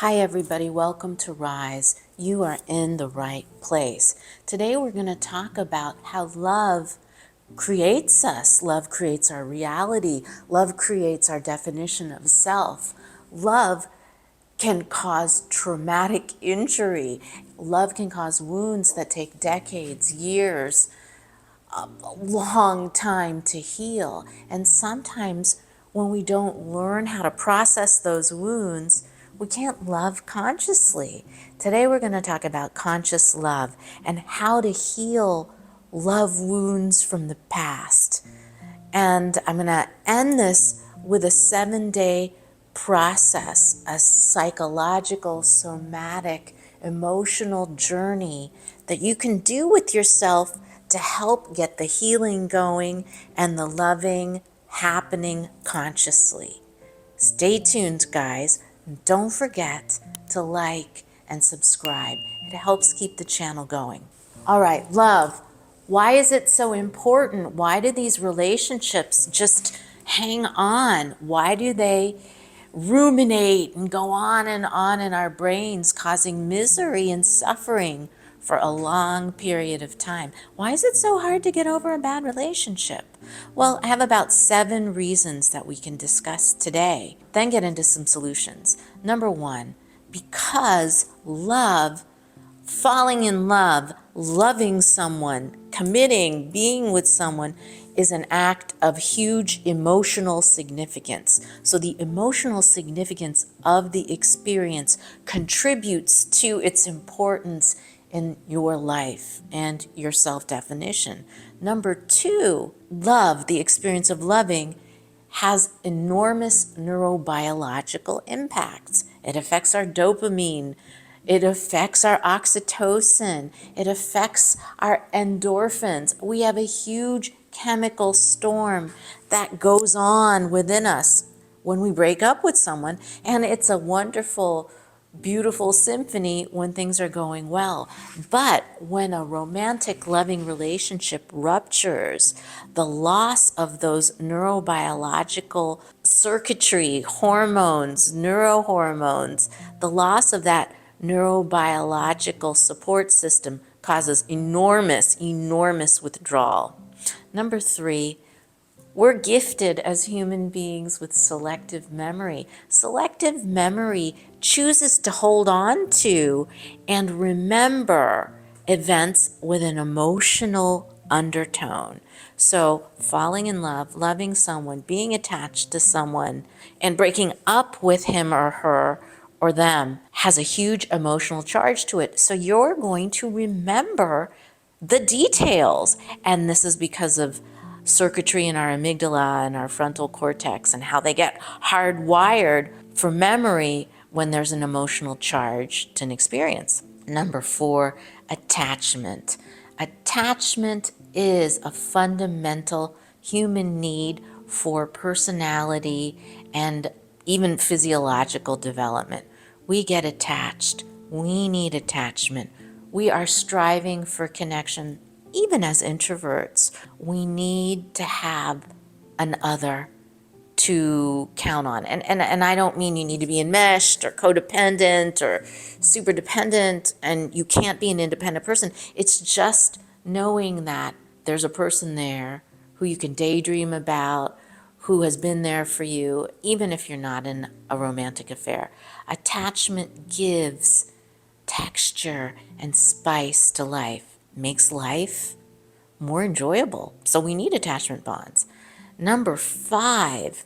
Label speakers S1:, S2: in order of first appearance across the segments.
S1: Hi everybody, welcome to Rise. You are in the right place. Today we're going to talk about how love creates us. Love creates our reality. Love creates our definition of self. Love can cause traumatic injury. Love can cause wounds that take decades, years, a long time to heal. And sometimes when we don't learn how to process those wounds, we can't love consciously. Today we're going to talk about conscious love and how to heal love wounds from the past. And I'm going to end this with a 7-day process, a psychological, somatic, emotional journey that you can do with yourself to help get the healing going and the loving happening consciously. Stay tuned, guys. Don't forget to like and subscribe. It helps keep the channel going. All right, love. Why is it so important? Why do these relationships just hang on? Why do they ruminate and go on in our brains, causing misery and suffering for a long period of time? Why is it so hard to get over a bad relationship? Well, I have about 7 reasons that we can discuss today, then get into some solutions. Number 1, because falling in love, loving someone, committing, being with someone is an act of huge emotional significance. So the emotional significance of the experience contributes to its importance in your life and your self-definition. Number 2, love, the experience of loving, has enormous neurobiological impacts. It affects our dopamine. It affects our oxytocin. It affects our endorphins. We have a huge chemical storm that goes on within us when we break up with someone. And it's a wonderful, beautiful symphony when things are going well. But when a romantic, loving relationship ruptures, the loss of those neurobiological circuitry, hormones, neurohormones, the loss of that neurobiological support system causes enormous withdrawal. Number 3, we're gifted as human beings with selective memory. Selective memory chooses to hold on to and remember events with an emotional undertone. So falling in love, loving someone, being attached to someone, and breaking up with him or her or them has a huge emotional charge to it. So you're going to remember the details. And this is because of circuitry in our amygdala and our frontal cortex and how they get hardwired for memory when there's an emotional charge to an experience. Number 4, attachment. Attachment is a fundamental human need for personality and even physiological development. We get attached. We need attachment. We are striving for connection. Even as introverts, we need to have an other to count on. And I don't mean you need to be enmeshed or codependent or super dependent and you can't be an independent person. It's just knowing that there's a person there who you can daydream about, who has been there for you, even if you're not in a romantic affair. Attachment gives texture and spice to life, makes life more enjoyable. So we need attachment bonds. Number 5,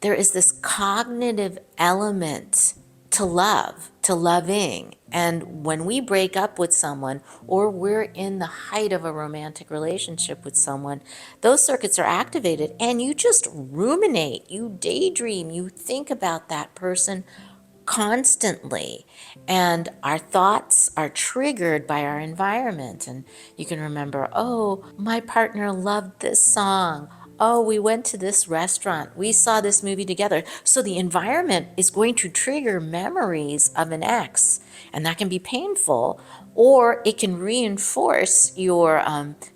S1: there is this cognitive element to love, to loving. And when we break up with someone or we're in the height of a romantic relationship with someone, those circuits are activated and you just ruminate, you daydream, you think about that person constantly. And our thoughts are triggered by our environment. And you can remember, oh, my partner loved this song. Oh, we went to this restaurant. We saw this movie together. So the environment is going to trigger memories of an ex. And that can be painful, or it can reinforce your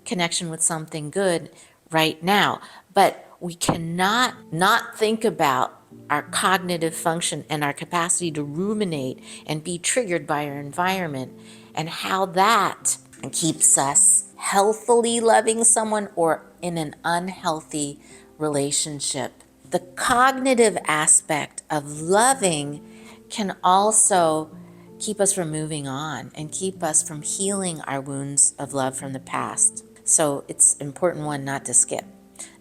S1: connection with something good right now. But we cannot not think about our cognitive function and our capacity to ruminate and be triggered by our environment, and how that keeps us healthily loving someone or in an unhealthy relationship. The cognitive aspect of loving can also keep us from moving on and keep us from healing our wounds of love from the past. So it's an important one not to skip.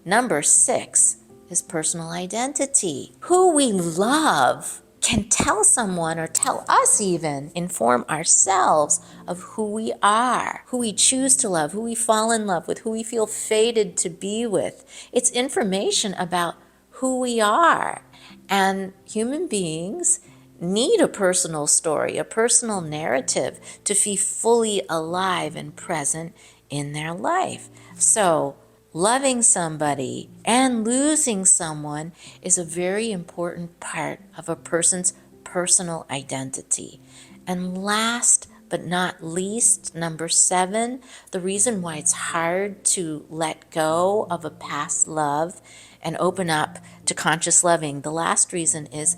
S1: Number 6 is personal identity. Who we love can tell someone, or tell us even, inform ourselves of who we are, who we choose to love, who we fall in love with, who we feel fated to be with. It's information about who we are. And human beings need a personal story, a personal narrative to feel fully alive and present in their life. So, loving somebody and losing someone is a very important part of a person's personal identity. And last but not least, number 7, the reason why it's hard to let go of a past love and open up to conscious loving, the last reason is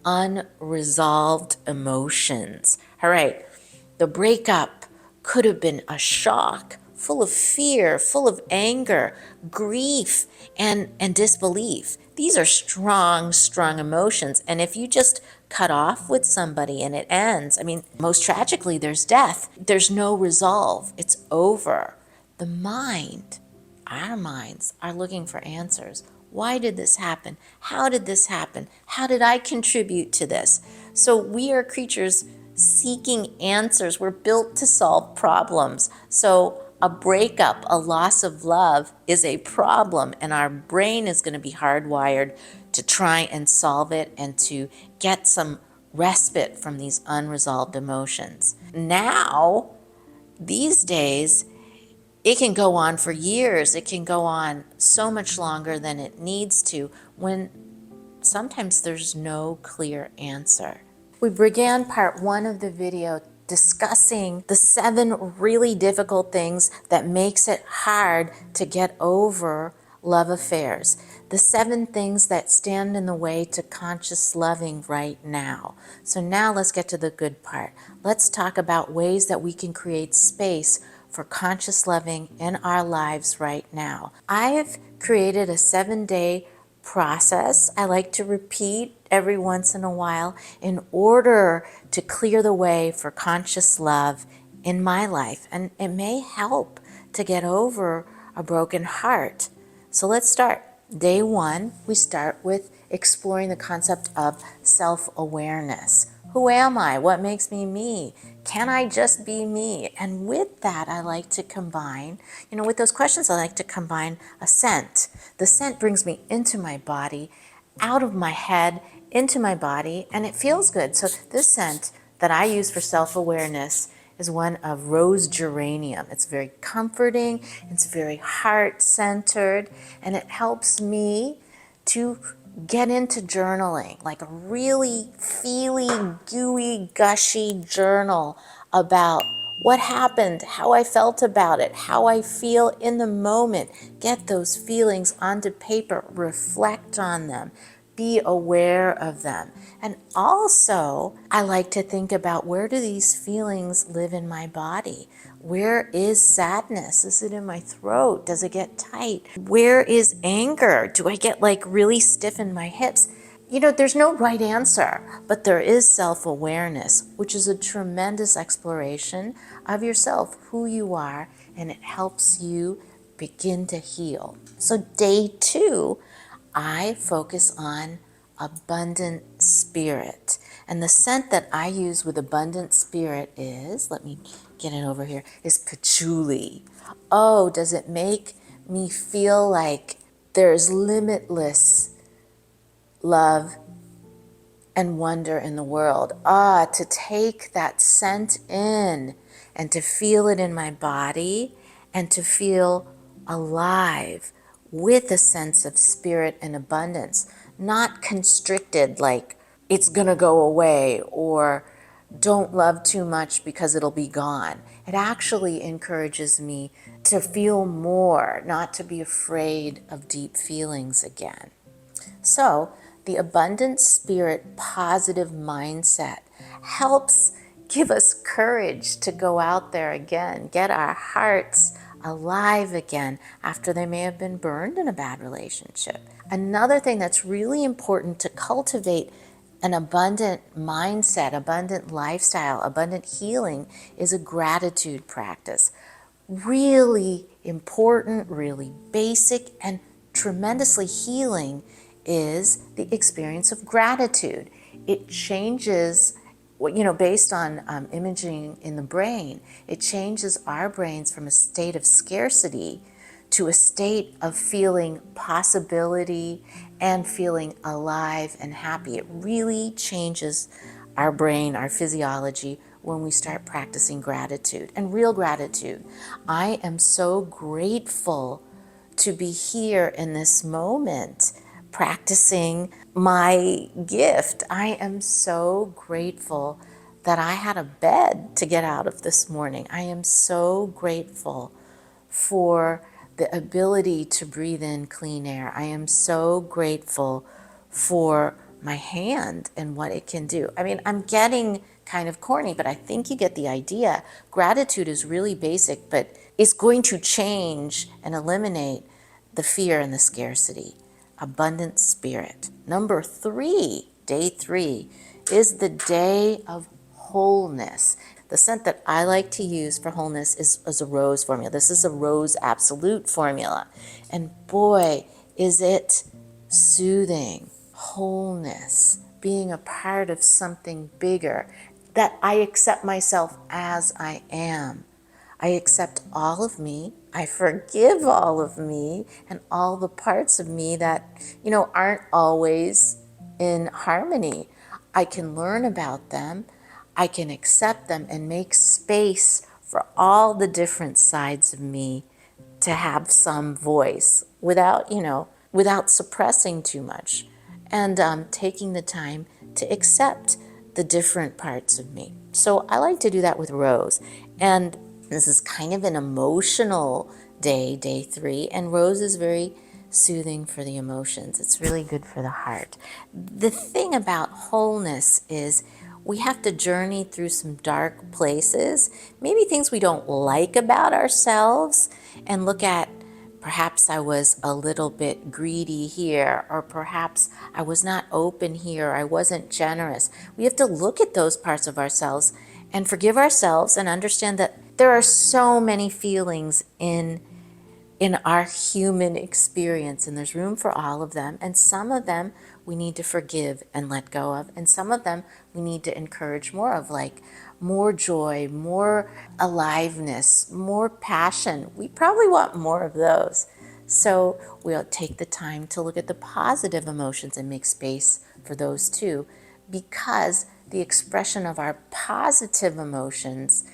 S1: unresolved emotions. All right, the breakup could have been a shock, full of fear, full of anger, grief, and disbelief. These are strong, strong emotions. And if you just cut off with somebody and it ends, I mean, most tragically, there's death. There's no resolve. It's over. The mind, our minds, are looking for answers. Why did this happen? How did this happen? How did I contribute to this? So we are creatures seeking answers. We're built to solve problems. So a breakup, a loss of love is a problem, and our brain is going to be hardwired to try and solve it and to get some respite from these unresolved emotions. Now, these days, it can go on for years. It can go on so much longer than it needs to, when sometimes there's no clear answer. We began part 1 of the video discussing the 7 really difficult things that makes it hard to get over love affairs. The 7 things that stand in the way to conscious loving right now. So now let's get to the good part. Let's talk about ways that we can create space for conscious loving in our lives right now. I've created a 7-day process I like to repeat every once in a while in order to clear the way for conscious love in my life. And it may help to get over a broken heart. So let's start. Day 1, we start with exploring the concept of self-awareness. Who am I? What makes me me? Can I just be me? And with that, I like to combine, with those questions, I like to combine a scent. The scent brings me into my body, out of my head, into my body, and it feels good. So this scent that I use for self-awareness is one of rose geranium. It's very comforting, it's very heart-centered, and it helps me to get into journaling, like a really feely, gooey, gushy journal about what happened, how I felt about it, how I feel in the moment. Get those feelings onto paper, reflect on them, be aware of them. And also, I like to think about, where do these feelings live in my body? Where is sadness? Is it in my throat? Does it get tight? Where is anger? Do I get really stiff in my hips? There's no right answer, but there is self-awareness, which is a tremendous exploration of yourself, who you are, and it helps you begin to heal. So day 2, I focus on abundant spirit. And the scent that I use with abundant spirit is, let me get it over here, is patchouli. Oh, does it make me feel like there's limitless love and wonder in the world. To take that scent in and to feel it in my body and to feel alive with a sense of spirit and abundance, not constricted, like it's gonna go away, or don't love too much because it'll be gone. It actually encourages me to feel more, not to be afraid of deep feelings again. So The abundant spirit, positive mindset helps give us courage to go out there again, get our hearts alive again after they may have been burned in a bad relationship. Another thing that's really important to cultivate an abundant mindset, abundant lifestyle, abundant healing is a gratitude practice. Really important, really basic, and tremendously healing is the experience of gratitude. It changes, based on imaging in the brain, it changes our brains from a state of scarcity to a state of feeling possibility and feeling alive and happy. It really changes our brain, our physiology, when we start practicing gratitude and real gratitude. I am so grateful to be here in this moment practicing my gift. I am so grateful that I had a bed to get out of this morning. I am so grateful for the ability to breathe in clean air. I am so grateful for my hand and what it can do. I mean, I'm getting kind of corny, but I think you get the idea. Gratitude is really basic, but it's going to change and eliminate the fear and the scarcity. Abundant spirit. Number 3, day 3, is the day of wholeness. The scent that I like to use for wholeness is a rose formula. This is a rose absolute formula. And boy, is it soothing. Wholeness, being a part of something bigger, that I accept myself as I am. I accept all of me. I forgive all of me and all the parts of me that, aren't always in harmony. I can learn about them. I can accept them and make space for all the different sides of me to have some voice without suppressing too much, and taking the time to accept the different parts of me. So I like to do that with Rose. And this is kind of an emotional day, day 3, and Rose is very soothing for the emotions. It's really good for the heart. The thing about wholeness is we have to journey through some dark places, maybe things we don't like about ourselves, and look at perhaps I was a little bit greedy here, or perhaps I was not open here, I wasn't generous. We have to look at those parts of ourselves and forgive ourselves and understand that there are so many feelings in our human experience, and there's room for all of them. And some of them we need to forgive and let go of, and some of them we need to encourage more of, like more joy, more aliveness, more passion. We probably want more of those. So we'll take the time to look at the positive emotions and make space for those too, because the expression of our positive emotions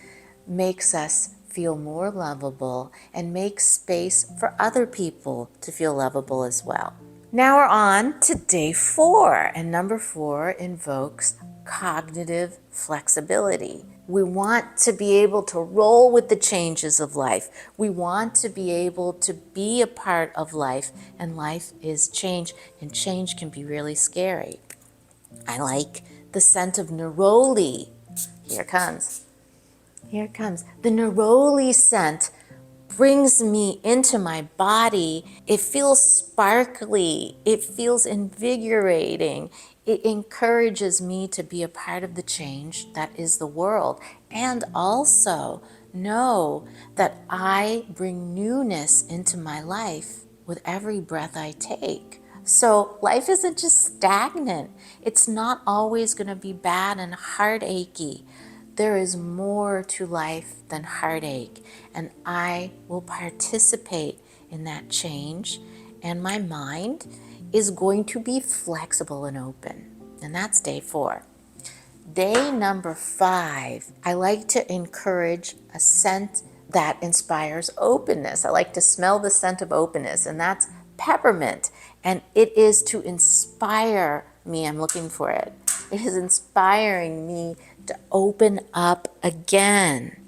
S1: makes us feel more lovable and makes space for other people to feel lovable as well. Now we're on to day 4, and number 4 invokes cognitive flexibility. We want to be able to roll with the changes of life. We want to be able to be a part of life, and life is change, and change can be really scary. I like the scent of neroli. Here it comes. Here it comes. The neroli scent brings me into my body. It feels sparkly. It feels invigorating. It encourages me to be a part of the change that is the world. And also know that I bring newness into my life with every breath I take. So life isn't just stagnant. It's not always going to be bad and heartachy. There is more to life than heartache, and I will participate in that change, and my mind is going to be flexible and open. And that's day 4. Day number 5, I like to encourage a scent that inspires openness. I like to smell the scent of openness, and that's peppermint. And it is to inspire me. I'm looking for it. It is inspiring me to open up again.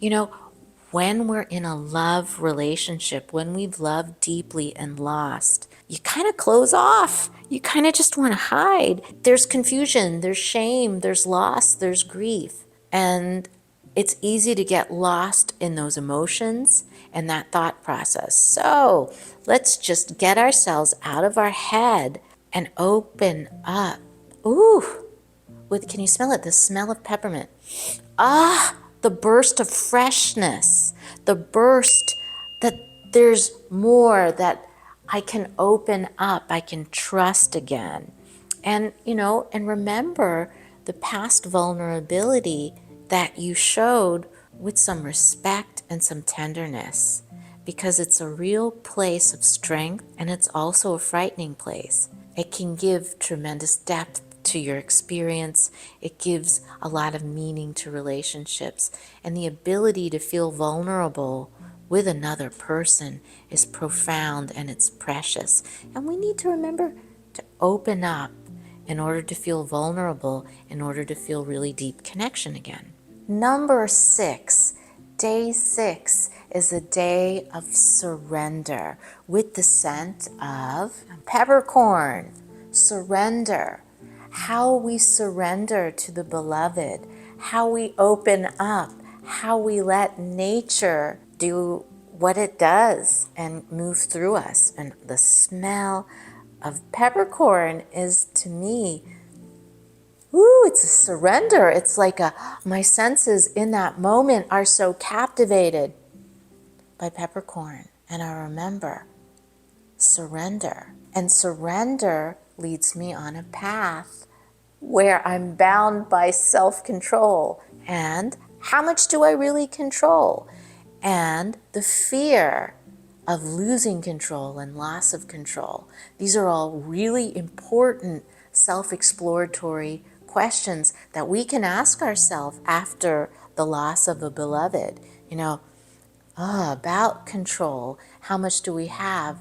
S1: when we're in a love relationship, when we've loved deeply and lost, you kind of close off. You kind of just want to hide. There's confusion, there's shame, there's loss, there's grief. And it's easy to get lost in those emotions and that thought process. So let's just get ourselves out of our head and open up. Ooh, can you smell it? The smell of peppermint. Ah, the burst of freshness, the burst that there's more, that I can open up, I can trust again. And, and remember the past vulnerability that you showed with some respect and some tenderness, because it's a real place of strength and it's also a frightening place. It can give tremendous depth to your experience. It gives a lot of meaning to relationships. And the ability to feel vulnerable with another person is profound and it's precious. And we need to remember to open up in order to feel vulnerable, in order to feel really deep connection again. Number 6, day 6 is a day of surrender with the scent of peppercorn. Surrender. How we surrender to the beloved, how we open up, how we let nature do what it does and move through us. And the smell of peppercorn is, to me, it's a surrender. It's like my senses in that moment are so captivated by peppercorn. And I remember surrender. And surrender leads me on a path where I'm bound by self-control. And how much do I really control? And the fear of losing control and loss of control. These are all really important self-exploratory questions that we can ask ourselves after the loss of a beloved. About control. How much do we have?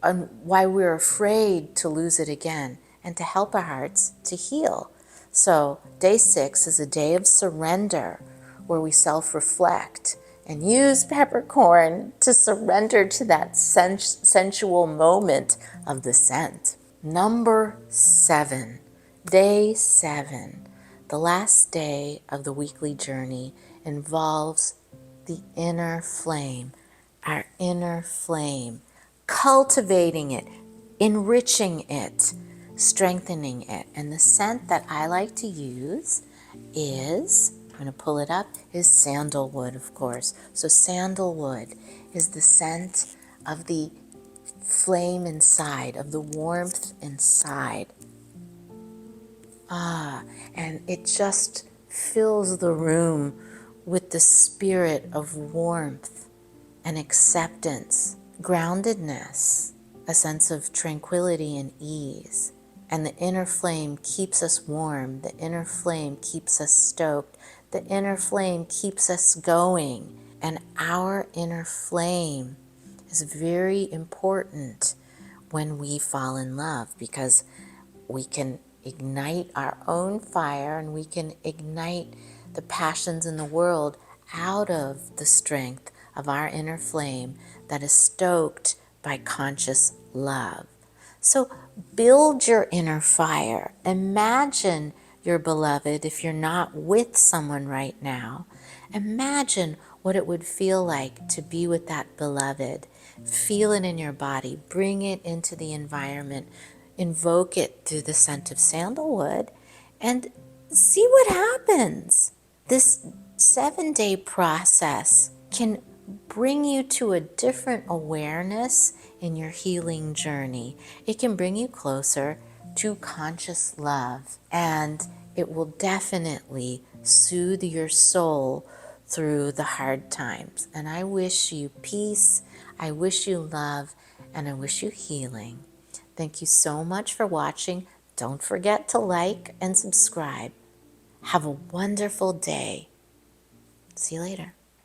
S1: And why we're afraid to lose it again, and to help our hearts to heal. So day 6 is a day of surrender, where we self-reflect and use peppercorn to surrender to that sensual moment of the scent. Number 7, day 7, the last day of the weekly journey, involves the inner flame, our inner flame. Cultivating it, enriching it, strengthening it. And the scent that I like to use is, I'm going to pull it up, is sandalwood, of course. So sandalwood is the scent of the flame inside, of the warmth inside. And it just fills the room with the spirit of warmth and acceptance, groundedness, a sense of tranquility and ease. And the inner flame keeps us warm. The inner flame keeps us stoked. The inner flame keeps us going. And our inner flame is very important when we fall in love, because we can ignite our own fire and we can ignite the passions in the world out of the strength of our inner flame that is stoked by conscious love. So build your inner fire. Imagine your beloved. If you're not with someone right now, imagine what it would feel like to be with that beloved. Feel it in your body. Bring it into the environment. Invoke it through the scent of sandalwood and see what happens. This 7-day process can bring you to a different awareness in your healing journey. It can bring you closer to conscious love, and it will definitely soothe your soul through the hard times. And I wish you peace, I wish you love, and I wish you healing. Thank you so much for watching. Don't forget to like and subscribe. Have a wonderful day. See you later.